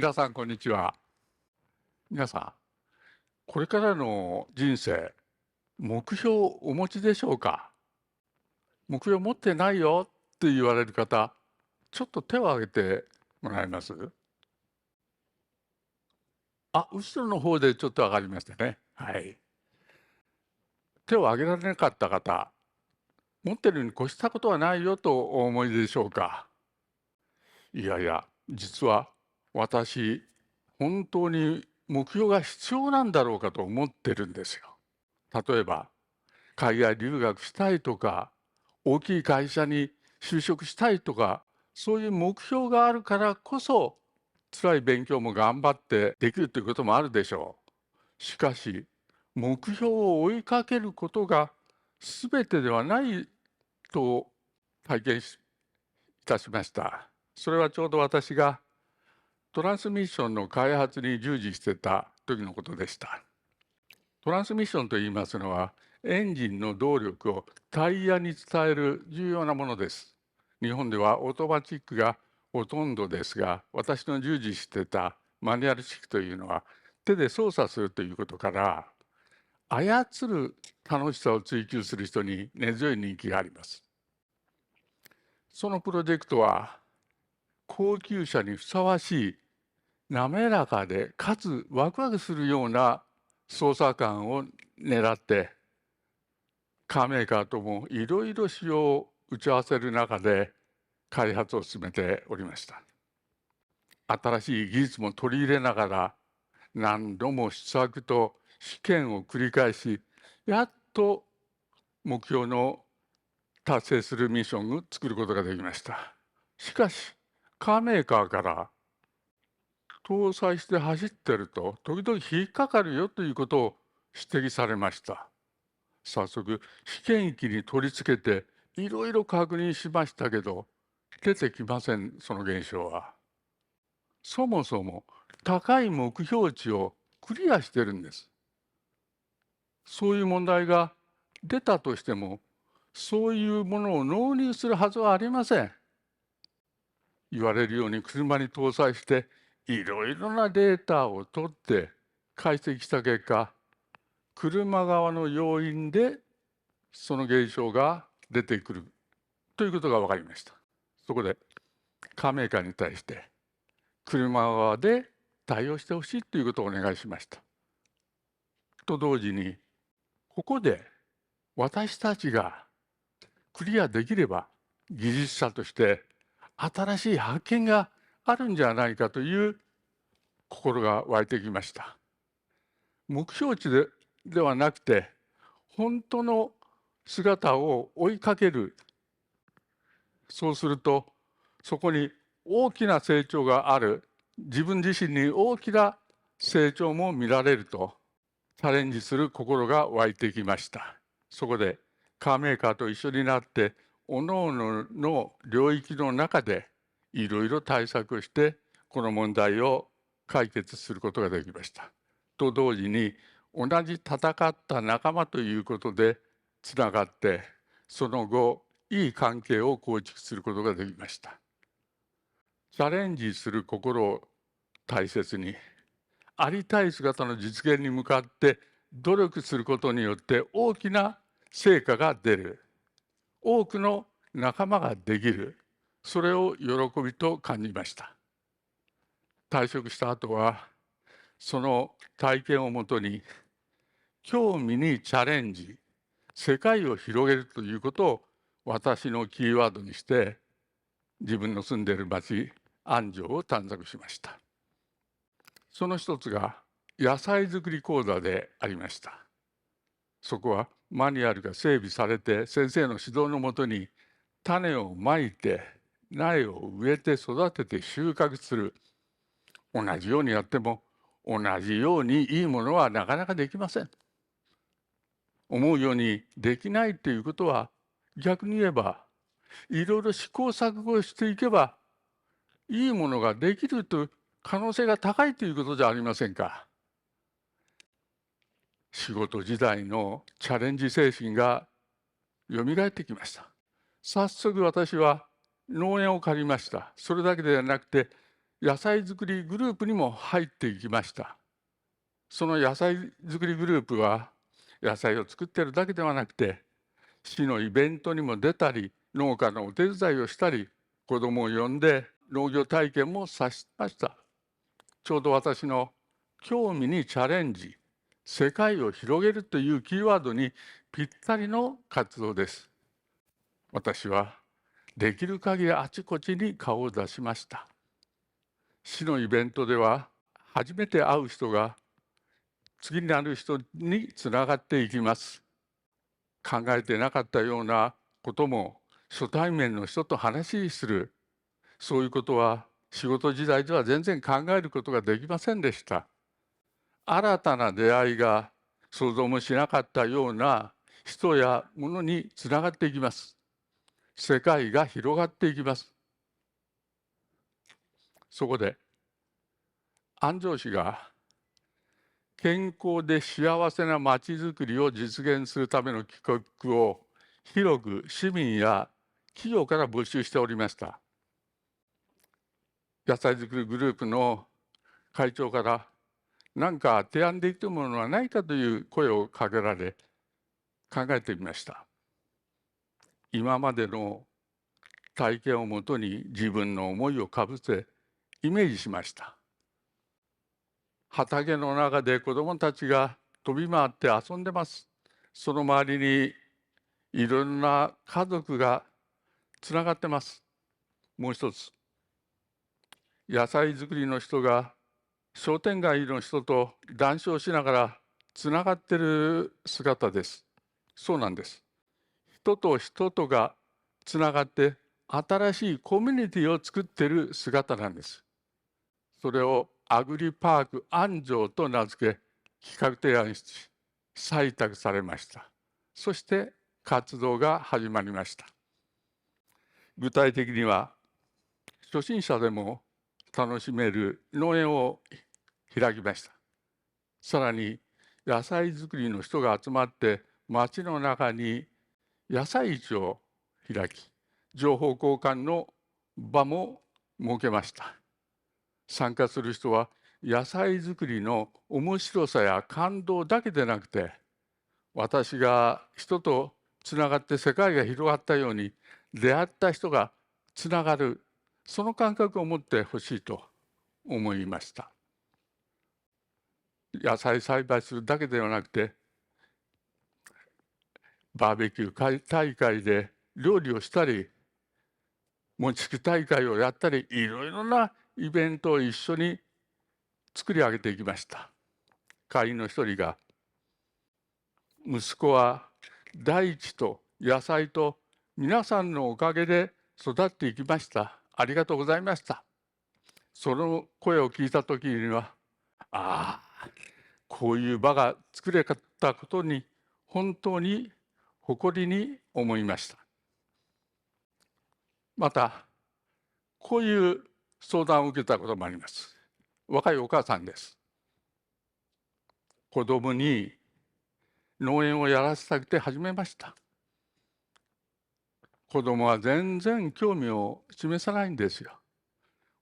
皆さん、こんにちは。皆さん、これからの人生、目標をお持ちでしょうか？目標持ってないよって言われる方、ちょっと手を挙げてもらえます？後ろの方でちょっと上がりましたね。はい。手を挙げられなかった方、持ってるに越したことはないよとお思いでしょうか？いやいや、実は私、本当に目標が必要なんだろうかと思ってるんですよ。例えば、海外留学したいとか、大きい会社に就職したいとか、そういう目標があるからこそ、辛い勉強も頑張ってできるということもあるでしょう。しかし、目標を追いかけることが全てではないと体験いたしました。それはちょうど私がトランスミッションの開発に従事してた時のことでした。トランスミッションといいますのは、エンジンの動力をタイヤに伝える重要なものです。日本ではオートマチックがほとんどですが、私の従事してたマニュアル式というのは手で操作するということから、操る楽しさを追求する人に根強い人気があります。そのプロジェクトは、高級車にふさわしい滑らかでかつワクワクするような操作感を狙ってカーメーカーともいろいろ仕様を打ち合わせる中で開発を進めておりました。新しい技術も取り入れながら何度も試作と試験を繰り返し、やっと目標の達成するミッションを作ることができました。しかしカーメーカーから搭載して走ってると時々引っかかるよということを指摘されました。早速試験機に取り付けていろいろ確認しましたけど、出てきません。その現象はそもそも高い目標値をクリアしてるんです。そういう問題が出たとしても、そういうものを納入するはずはありません。言われるように車に搭載していろいろなデータを取って解析した結果、車側の要因でその現象が出てくるということが分かりました。そこでカーメーカーに対して車側で対応してほしいということをお願いしました。と同時に、ここで私たちがクリアできれば技術者として新しい発見があるんじゃないかという心が湧いてきました。目標値ではなくて、本当の姿を追いかける。そうすると、そこに大きな成長がある、自分自身に大きな成長も見られると、チャレンジする心が湧いてきました。そこで、カーメーカーと一緒になって、各々の領域の中でいろいろ対策をして、この問題を解決することができました。と同時に、同じ戦った仲間ということでつながって、その後、いい関係を構築することができました。チャレンジする心を大切に、ありたい姿の実現に向かって努力することによって大きな成果が出る。多くの仲間ができる。それを喜びと感じました。退職した後は、その体験をもとに、興味にチャレンジ、世界を広げるということを私のキーワードにして、自分の住んでいる町、安城を探索しました。その一つが野菜作り講座でありました。そこはマニュアルが整備されて、先生の指導のもとに種をまいて、苗を植えて育てて収穫する。同じようにやっても、同じようにいいものはなかなかできません。思うようにできないということは、逆に言えば、いろいろ試行錯誤していけば、いいものができるという可能性が高いということじゃありませんか。仕事時代のチャレンジ精神がよみがえってきました。早速私は農園を借りました。それだけではなくて、野菜作りグループにも入っていきました。その野菜作りグループは、野菜を作っているだけではなくて、市のイベントにも出たり、農家のお手伝いをしたり、子どもを呼んで農業体験もさせました。ちょうど私の興味にチャレンジ、世界を広げるというキーワードにぴったりの活動です。私はできる限りあちこちに顔を出しました。市のイベントでは、初めて会う人が次になる人につながっていきます。考えてなかったようなことも初対面の人と話する、そういうことは仕事時代では全然考えることができませんでした。新たな出会いが想像もしなかったような人やものにつながっていきます。世界が広がっていきます。そこで安城市が健康で幸せなまちづくりを実現するための企画を広く市民や企業から募集しておりました。野菜作りグループの会長から何か提案できるものはないかという声をかけられ考えてみました。今までの体験をもとに自分の思いをかぶせイメージしました。畑の中で子どもたちが飛び回って遊んでます。その周りにいろんな家族がつながってます。もう一つ、野菜作りの人が商店街の人と談笑しながらつながってる姿です。そうなんです。人と人とがつながって新しいコミュニティを作っている姿なんです。それをアグリパーク安城と名付け企画提案し採択されました。そして活動が始まりました。具体的には初心者でも楽しめる農園を開きました。さらに野菜作りの人が集まって町の中に野菜市を開き、情報交換の場も設けました。参加する人は野菜作りの面白さや感動だけでなくて、私が人とつながって世界が広がったように、出会った人がつながる、その感覚を持ってほしいと思いました。野菜栽培するだけではなくて、バーベキュー大会で料理をしたり、餅つき大会をやったり、いろいろなイベントを一緒に作り上げていきました。会員の一人が、息子は大地と野菜と皆さんのおかげで育っていきました。ありがとうございました。その声を聞いた時には、ああ、こういう場が作れたことに本当に誇りに思いました。また、こういう相談を受けたこともあります。若いお母さんです。子供に農園をやらせたくて始めました。子供は全然興味を示さないんですよ。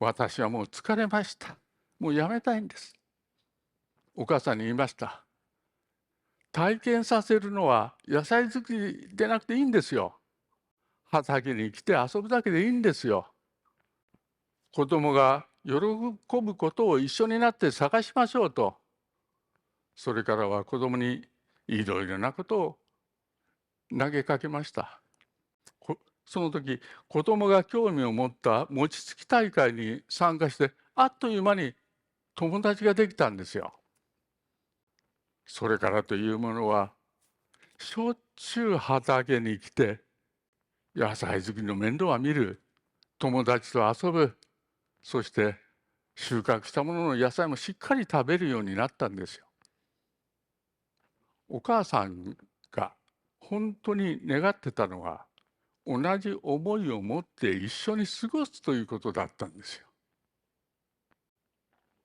私はもう疲れました。もうやめたいんです。お母さんに言いました。体験させるのは野菜作りでなくていいんですよ。畑に来て遊ぶだけでいいんですよ。子供が喜ぶことを一緒になって探しましょうと。それからは子供にいろいろなことを投げかけました。その時、子供が興味を持った餅つき大会に参加して、あっという間に友達ができたんですよ。それからというものは、しょっちゅう畑に来て、野菜作りの面倒は見る、友達と遊ぶ、そして収穫したものの野菜もしっかり食べるようになったんですよ。お母さんが本当に願ってたのは、同じ思いを持って一緒に過ごすということだったんですよ。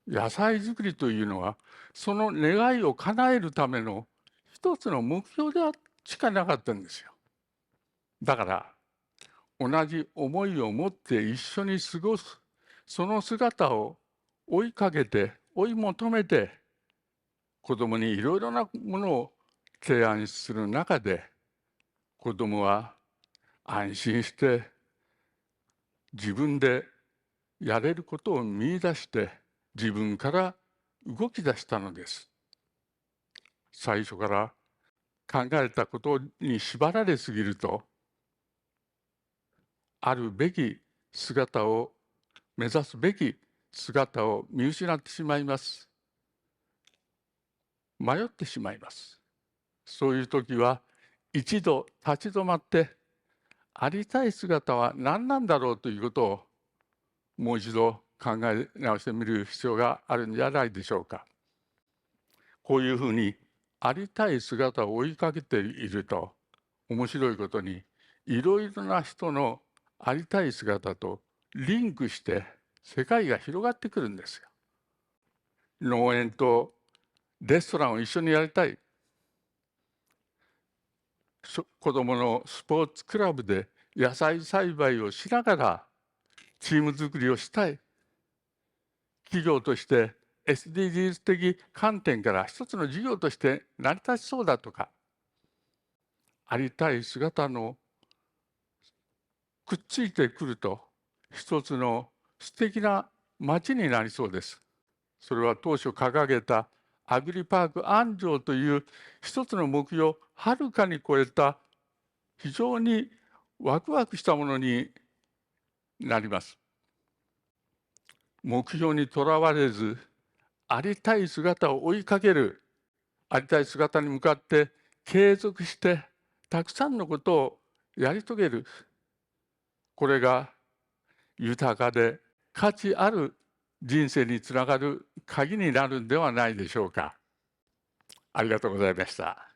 野菜作りというのは、その願いを叶えるための一つの目標でしかなかったんですよ。だから、同じ思いを持って一緒に過ごす、その姿を追いかけて、追い求めて、子供にいろいろなものを提案する中で、子供は安心して自分でやれることを見出して自分から動き出したのです。最初から考えたことに縛られすぎると、あるべき姿を、目指すべき姿を見失ってしまいます。迷ってしまいます。そういう時は一度立ち止まって、ありたい姿は何なんだろうということをもう一度考え直してみる必要があるんじゃないでしょうか。こういうふうにありたい姿を追いかけていると、面白いことにいろいろな人のありたい姿とリンクして世界が広がってくるんですよ。農園とレストランを一緒にやりたい。子どものスポーツクラブで野菜栽培をしながらチーム作りをしたい。企業として SDGs 的観点から一つの事業として成り立ちそうだとか、ありたい姿のくっついてくると一つの素敵な街になりそうです。それは当初掲げたアグリパーク安城という一つの目標をはるかに超えた非常にワクワクしたものになります。目標にとらわれず、ありたい姿を追いかける、ありたい姿に向かって継続してたくさんのことをやり遂げる。これが豊かで価値ある人生につながる鍵になるんではないでしょうか。ありがとうございました。